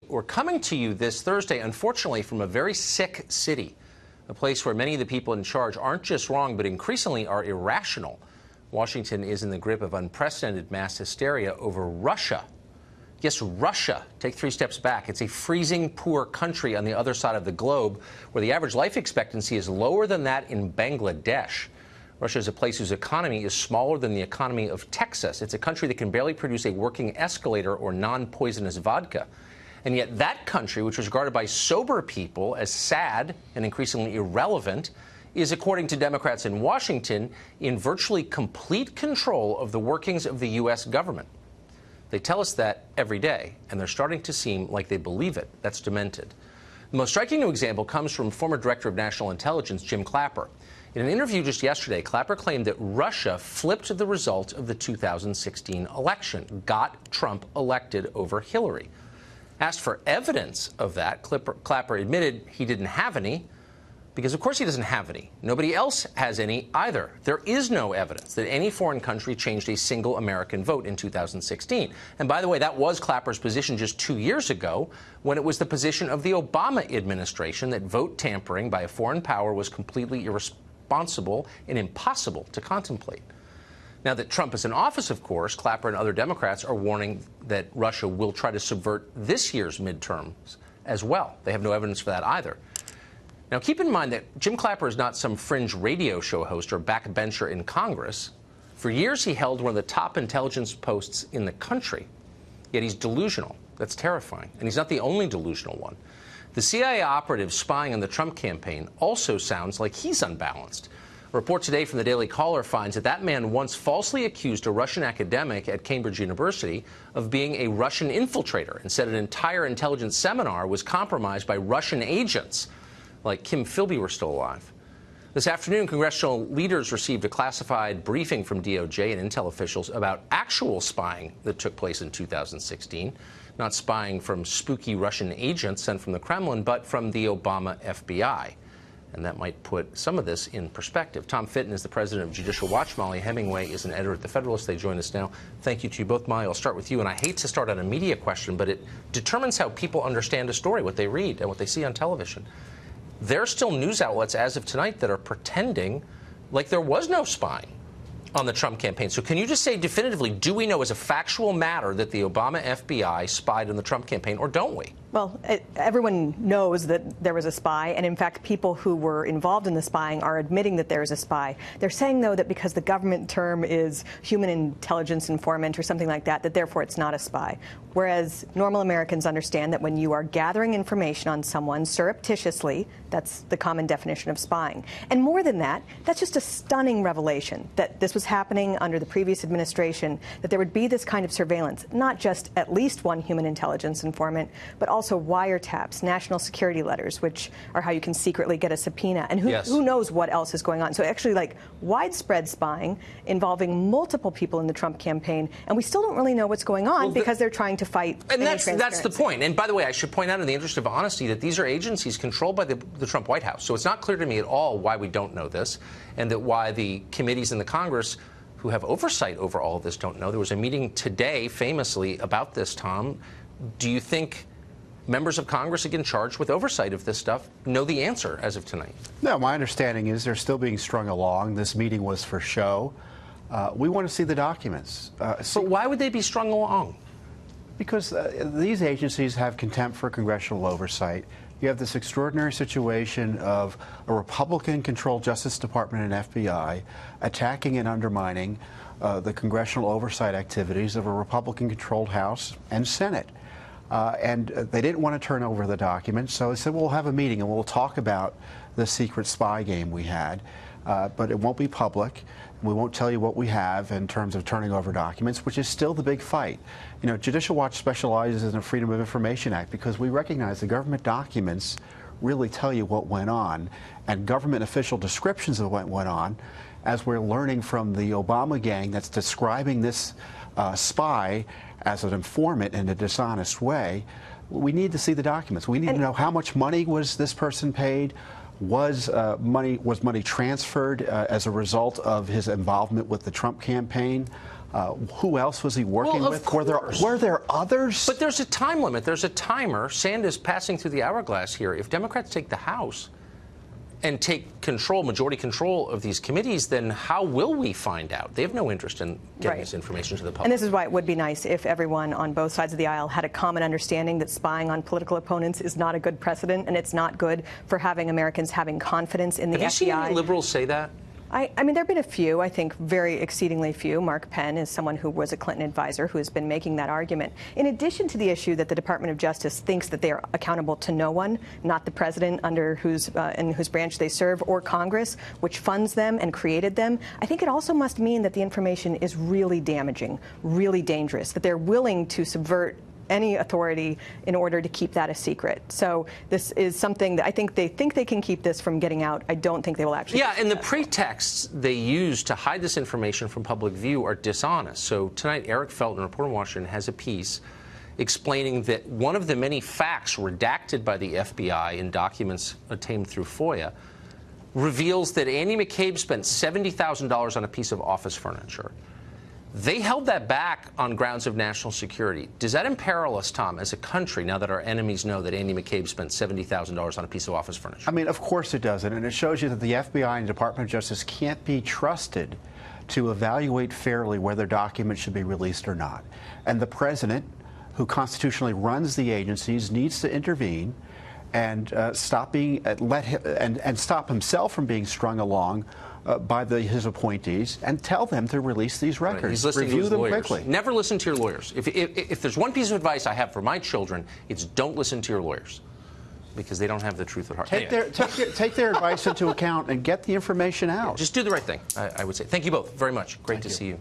We're coming to you this Thursday, unfortunately, from a very sick city, a place where many of the people in charge aren't just wrong, but increasingly are irrational. Washington is in the grip of unprecedented mass hysteria over Russia. Yes, Russia. Take 3 steps back. It's a freezing poor country on the other side of the globe where the average life expectancy is lower than that in Bangladesh. Russia is a place whose economy is smaller than the economy of Texas. It's a country that can barely produce a working escalator or non-poisonous vodka. And yet that country, which was regarded by sober people as sad and increasingly irrelevant, is, according to Democrats in Washington, in virtually complete control of the workings of the U.S. government. They tell us that every day, and they're starting to seem like they believe it. That's demented. The most striking new example comes from former Director of National Intelligence, Jim Clapper. In an interview just yesterday, Clapper claimed that Russia flipped the result of the 2016 election, got Trump elected over Hillary. Asked for evidence of that, Clapper admitted he didn't have any, because of course he doesn't have any. Nobody else has any either. There is no evidence that any foreign country changed a single American vote in 2016. And by the way, that was Clapper's position just 2 years ago, when it was the position of the Obama administration that vote tampering by a foreign power was completely irresponsible and impossible to contemplate. Now that Trump is in office, of course, Clapper and other Democrats are warning that Russia will try to subvert this year's midterms as well. They have no evidence for that either. Now, keep in mind that Jim Clapper is not some fringe radio show host or backbencher in Congress. For years, he held one of the top intelligence posts in the country. Yet he's delusional. That's terrifying. And he's not the only delusional one. The CIA operative spying on the Trump campaign also sounds like he's unbalanced. A report today from the Daily Caller finds that that man once falsely accused a Russian academic at Cambridge University of being a Russian infiltrator and said an entire intelligence seminar was compromised by Russian agents, like Kim Philby were still alive. This afternoon, congressional leaders received a classified briefing from DOJ and intel officials about actual spying that took place in 2016, not spying from spooky Russian agents sent from the Kremlin, but from the Obama FBI. And that might put some of this in perspective. Tom Fitton is the president of Judicial Watch. Molly Hemingway is an editor at The Federalist. They join us now. Thank you to you both. Molly, I'll start with you. And I hate to start on a media question, but it determines how people understand a story, what they read and what they see on television. There are still news outlets as of tonight that are pretending like there was no spying on the Trump campaign. So can you just say definitively, do we know as a factual matter that the Obama FBI spied on the Trump campaign, or don't we? Well, everyone knows that there was a spy, and in fact, people who were involved in the spying are admitting that there is a spy. They're saying, though, that because the government term is human intelligence informant or something like that, that therefore it's not a spy. Whereas normal Americans understand that when you are gathering information on someone surreptitiously, that's the common definition of spying. And more than that, that's just a stunning revelation that this was happening under the previous administration, that there would be this kind of surveillance, not just at least one human intelligence informant, but also wiretaps, national security letters, which are how you can secretly get a subpoena. And who knows what else is going on. So actually, like, widespread spying involving multiple people in the Trump campaign, and we still don't really know what's going on because they're trying to fight. And that's the point. And by the way, I should point out in the interest of honesty that these are agencies controlled by the Trump White House. So it's not clear to me at all why we don't know this, and that why the committees in the Congress who have oversight over all of this don't know. There was a meeting today, famously, about this, Tom. Do you think members of Congress, again charged with oversight of this stuff, know the answer as of tonight? No, my understanding is they're still being strung along. This meeting was for show. We want to see the documents. But why would they be strung along? Because these agencies have contempt for congressional oversight. You have this extraordinary situation of a Republican-controlled Justice Department and FBI attacking and undermining the congressional oversight activities of a Republican-controlled House and Senate. And they didn't want to turn over the documents, so they said, well, we'll have a meeting and we'll talk about the secret spy game we had, but it won't be public. We won't tell you what we have in terms of turning over documents, which is still the big fight. You know, Judicial Watch specializes in the Freedom of Information Act because we recognize the government documents really tell you what went on, and government official descriptions of what went on, as we're learning from the Obama gang that's describing this spy as an informant in a dishonest way. We need to see the documents. We need to know how much money was this person paid. Was money transferred as a result of his involvement with the Trump campaign? Who else was he working Well, with? Were there others? But there's a time limit. There's a timer. Sand is passing through the hourglass here. If Democrats take the House and take control, majority control of these committees, then how will we find out? They have no interest in getting this information to the public. And this is why it would be nice if everyone on both sides of the aisle had a common understanding that spying on political opponents is not a good precedent, and it's not good for having Americans having confidence in the FBI. Have you seen any liberals say that? I mean, there have been a few, I think very exceedingly few. Mark Penn is someone who was a Clinton advisor who has been making that argument. In addition to the issue that the Department of Justice thinks that they are accountable to no one, not the president under in whose branch they serve, or Congress, which funds them and created them, I think it also must mean that the information is really damaging, really dangerous, that they're willing to subvert any authority in order to keep that a secret. So this is something that I think they can keep this from getting out. I don't think they will actually. Yeah, and the pretexts they use to hide this information from public view are dishonest. So tonight, Eric Felton, a reporter in Washington, has a piece explaining that one of the many facts redacted by the FBI in documents obtained through FOIA reveals that Andy McCabe spent $70,000 on a piece of office furniture. They held that back on grounds of national security. Does that imperil us, Tom, as a country, now that our enemies know that Andy McCabe spent $70,000 on a piece of office furniture? I mean, of course it doesn't. And it shows you that the FBI and the Department of Justice can't be trusted to evaluate fairly whether documents should be released or not. And the president, who constitutionally runs the agencies, needs to intervene and stop himself from being strung along by his appointees, and tell them to release these records. Right. He's listening Review to his them lawyers. quickly. Never listen to your lawyers. If there's one piece of advice I have for my children, it's don't listen to your lawyers, because they don't have the truth at heart. Take their advice into account and get the information out. Just do the right thing, I would say. Thank you both very much. Great to see you.